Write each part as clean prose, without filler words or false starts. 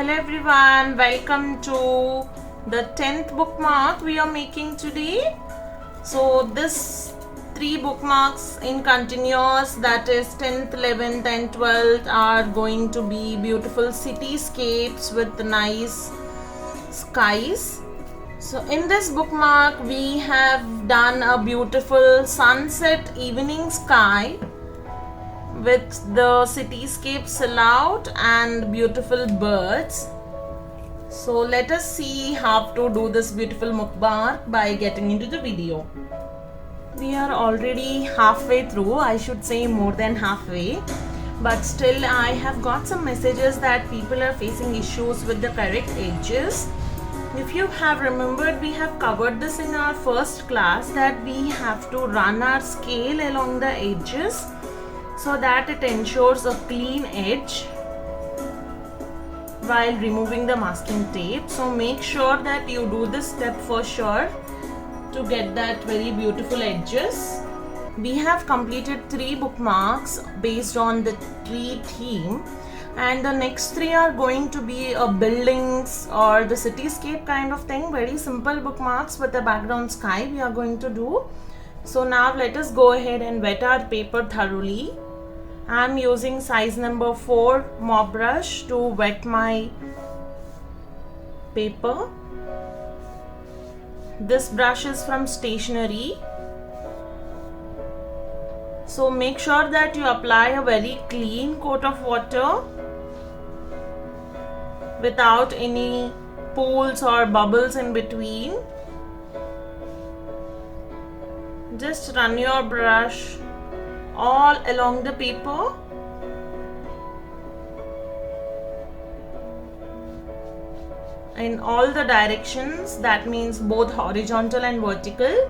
Hello everyone, welcome to the 10th bookmark we are making today. So this 3 bookmarks in continuous, that is 10th, 11th and 12th, are going to be beautiful cityscapes with nice skies. So in this bookmark we have done a beautiful sunset evening sky with the cityscape silhouette and beautiful birds. So let us see how to do this beautiful bookmark by getting into the video. We are already halfway through, I should say more than halfway, but still I have got some messages that people are facing issues with the correct edges. If you have remembered, we have covered this in our first class that we have to run our scale along the edges so that it ensures a clean edge while removing the masking tape. So make sure that you do this step for sure to get that very beautiful edges. We have completed 3 bookmarks based on the tree theme, and the next 3 are going to be buildings or the cityscape kind of thing. Very simple bookmarks with the background sky we are going to do. So now let us go ahead and wet our paper thoroughly. I am using size number 4 mop brush to wet my paper. This brush is from Stationery. So make sure that you apply a very clean coat of water without any pools or bubbles in between. Just run your brush all along the paper. In all the directions, that means both horizontal and vertical.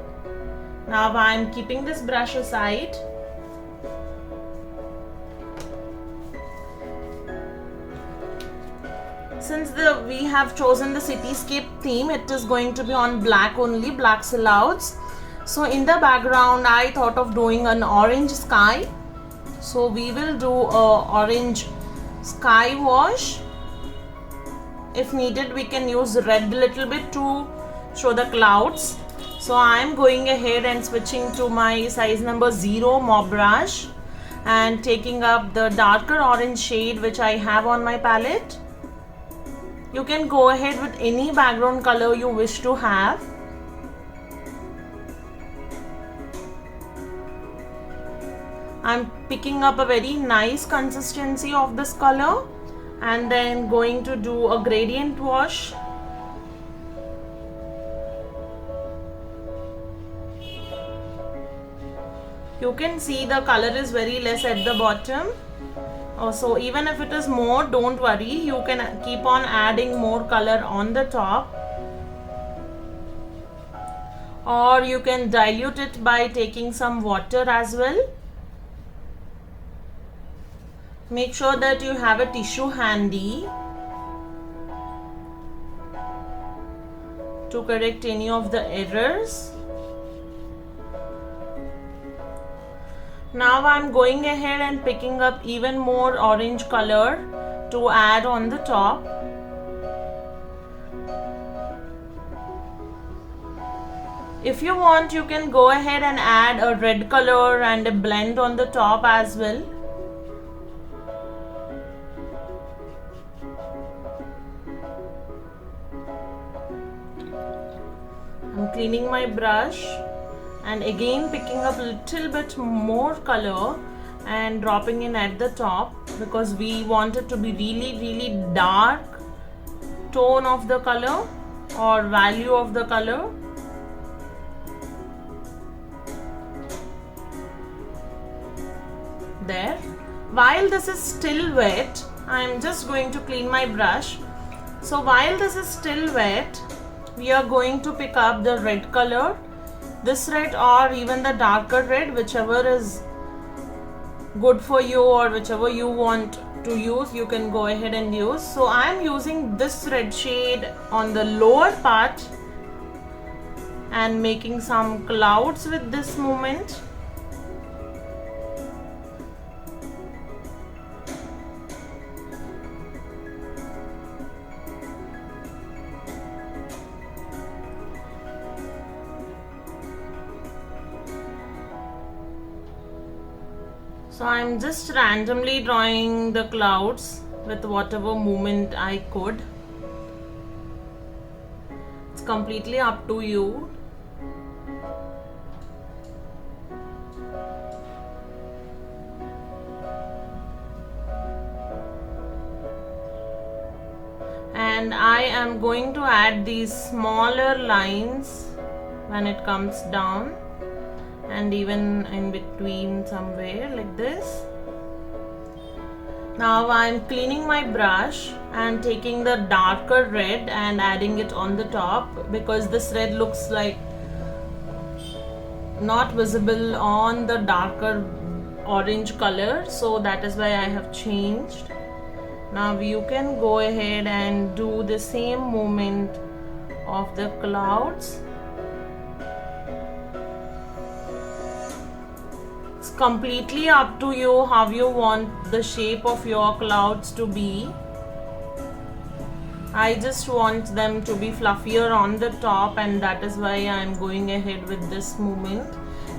Now I am keeping this brush aside. Since we have chosen the cityscape theme, it is going to be on black only, black silhouettes. So in the background I thought of doing an orange sky. So we will do a orange sky wash. If needed, we can use red little bit to show the clouds. So I am going ahead and switching to my size number 0 mop brush and taking up the darker orange shade which I have on my palette. You can go ahead with any background color you wish to have. I'm picking up a very nice consistency of this color and then going to do a gradient wash. You can see the color is very less at the bottom. So even if it is more, don't worry, you can keep on adding more color on the top, or you can dilute it by taking some water as well. Make sure that you have a tissue handy to correct any of the errors. Now I am going ahead and picking up even more orange color to add on the top. If you want, you can go ahead and add a red color and a blend on the top as well. I'm cleaning my brush and again picking up a little bit more color and dropping in at the top because we want it to be really dark tone of the color or value of the color. There. While this is still wet, I am just going to clean my brush. So while this is still wet, we are going to pick up the red color, this red or even the darker red, whichever is good for you or whichever you want to use, you can go ahead and use. So I am using this red shade on the lower part and making some clouds with this movement. So I'm just randomly drawing the clouds with whatever movement I could. It's completely up to you. And I am going to add these smaller lines when it comes down, and even in between somewhere like this. Now I'm cleaning my brush and taking the darker red and adding it on the top, because this red looks like not visible on the darker orange color, so that is why I have changed. Now you can go ahead and do the same movement of the clouds. It's completely up to you how you want the shape of your clouds to be. I just want them to be fluffier on the top, and that is why I am going ahead with this movement.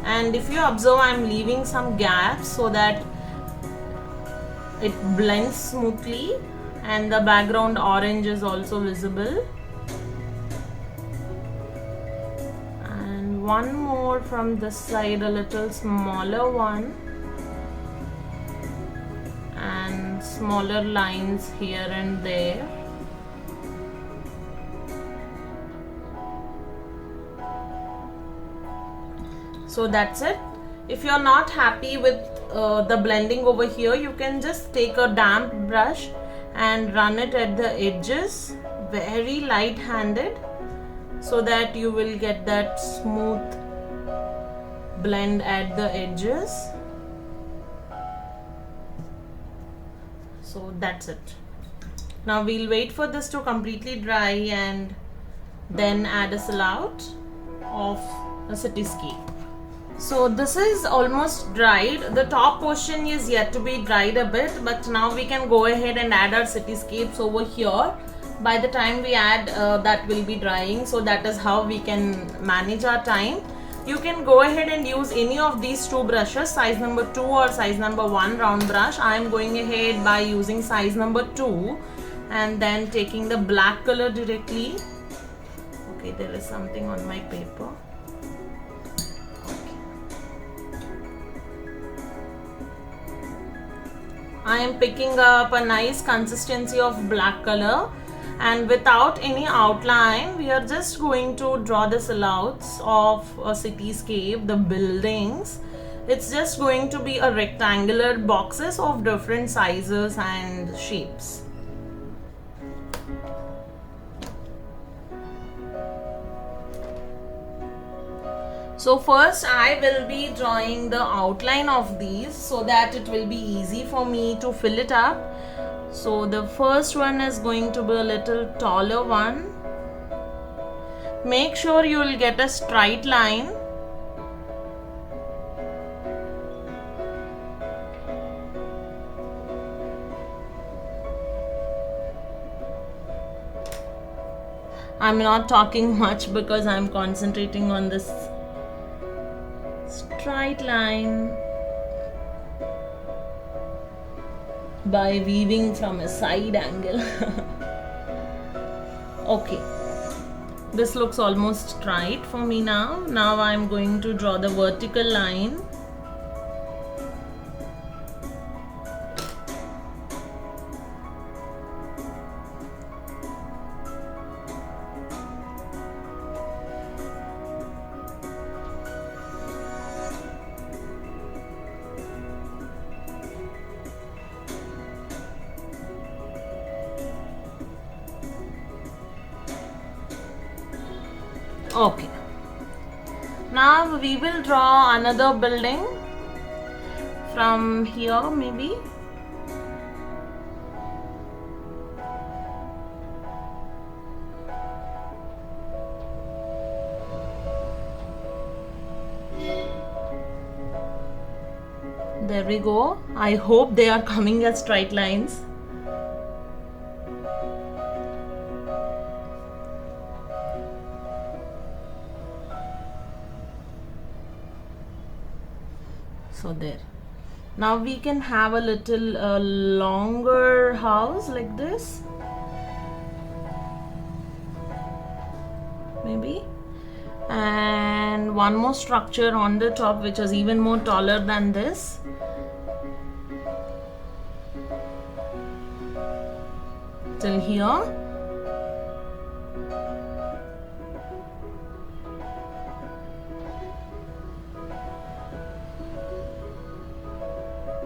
And if you observe, I am leaving some gaps so that it blends smoothly, and the background orange is also visible. And one more from this side, a little smaller one, and smaller lines here and there. So that's it. If you're not happy with the blending over here, you can just take a damp brush and run it at the edges, very light handed, so that you will get that smooth blend at the edges. So that's it. Now we'll wait for this to completely dry and then add a silhouette of a cityscape. So this is almost dried. The top portion is yet to be dried a bit, but now we can go ahead and add our cityscapes over here. By the time we add, that will be drying, so that is how we can manage our time. You can go ahead and use any of these two brushes, size number 2 or size number 1 round brush. I am going ahead by using size number 2 and then taking the black color directly. Okay, there is something on my paper. I am picking up a nice consistency of black color, and without any outline, we are just going to draw the silhouettes of a cityscape, the buildings. It's just going to be a rectangular boxes of different sizes and shapes. So first I will be drawing the outline of these so that it will be easy for me to fill it up. So the first one is going to be a little taller one. Make sure you will get a straight line. I'm not talking much because I'm concentrating on this straight line by weaving from a side angle. Okay, this looks almost straight for me now. Now I'm going to draw the vertical line. Okay, now we will draw another building from here maybe. There we go. I hope they are coming as straight lines. So there. Now we can have a little longer house like this, maybe, and one more structure on the top which is even more taller than this. Till here.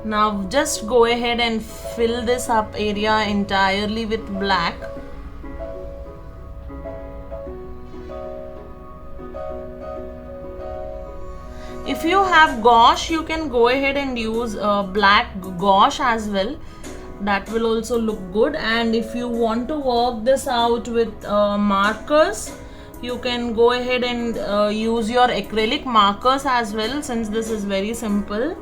Now just go ahead and fill this up area entirely with black. If you have gouache, you can go ahead and use black gouache as well. That will also look good. And if you want to work this out with markers, you can go ahead and use your acrylic markers as well, since this is very simple.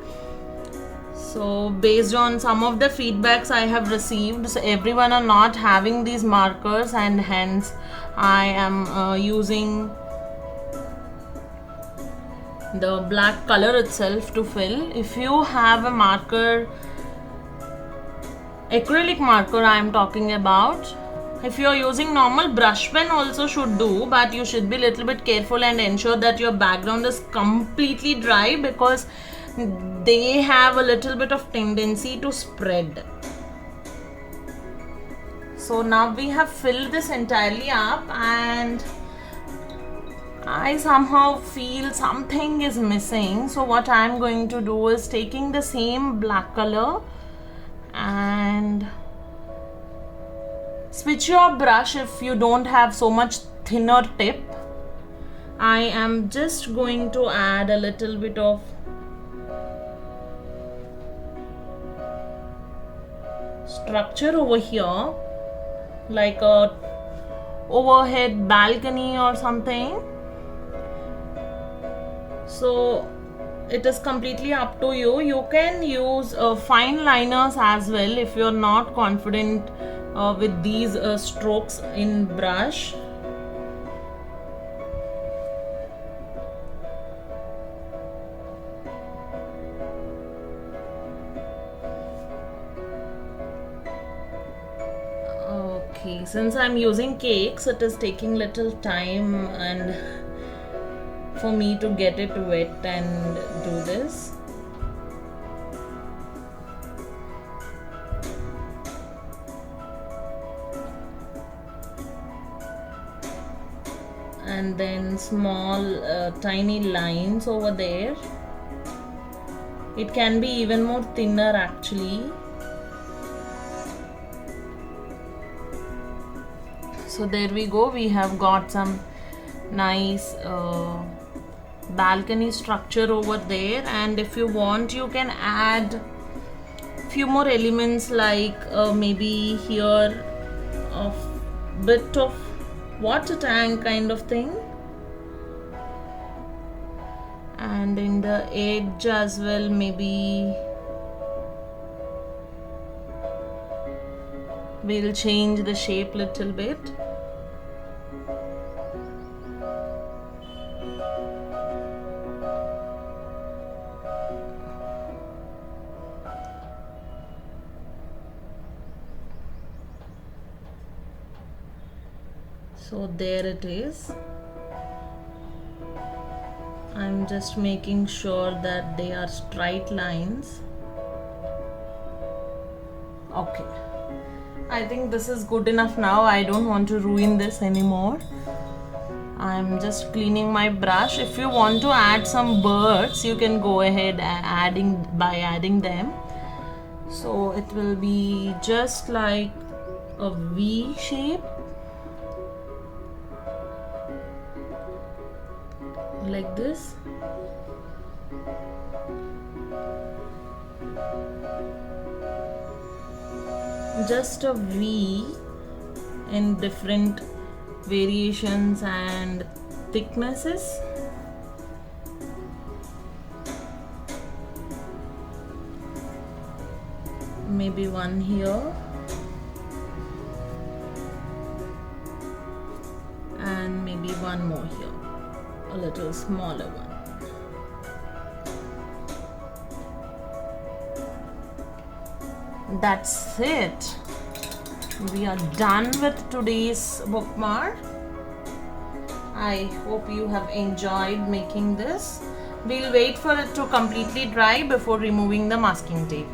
So based on some of the feedbacks I have received, so everyone are not having these markers, and hence I am using the black color itself to fill. If you have a marker, acrylic marker I am talking about, if you are using normal brush pen also should do, but you should be little bit careful and ensure that your background is completely dry, because they have a little bit of tendency to spread. So now we have filled this entirely up, and I somehow feel something is missing. So what I am going to do is taking the same black color and switch your brush if you don't have so much thinner tip. I am just going to add a little bit of structure over here, like a overhead balcony or something. So it is completely up to you. You can use fine liners as well if you're not confident with these strokes in brush. Okay, since I'm using cakes, it is taking little time and for me to get it wet and do this. And then small tiny lines over there. It can be even more thinner actually. So there we go, we have got some nice balcony structure over there. And if you want, you can add few more elements, like maybe here a bit of water tank kind of thing, and in the edge as well, maybe we'll change the shape little bit. So there it is. I'm just making sure that they are straight lines. Okay, I think this is good enough now. I don't want to ruin this anymore. I'm just cleaning my brush. If you want to add some birds, you can go ahead and adding them. So it will be just like a V shape, like this. Just a V in different variations and thicknesses. Maybe one here and maybe one more here, a little smaller one. That's it. We are done with today's bookmark. I hope you have enjoyed making this. We'll wait for it to completely dry before removing the masking tape.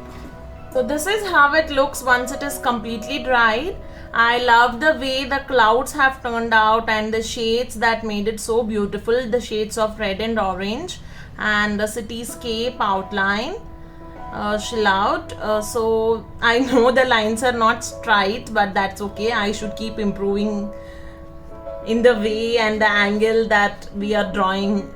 So this is how it looks once it is completely dried. I love the way the clouds have turned out and the shades that made it so beautiful. The shades of red and orange and the cityscape outline. Chill out. So I know the lines are not straight, but that's okay. I should keep improving in the way and the angle that we are drawing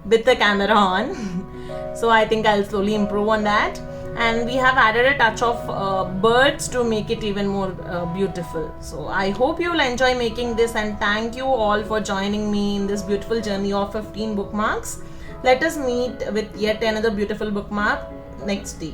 with the camera on. So I think I'll slowly improve on that. And we have added a touch of birds to make it even more beautiful. So I hope you'll enjoy making this, and thank you all for joining me in this beautiful journey of 15 bookmarks. Let us meet with yet another beautiful bookmark next day.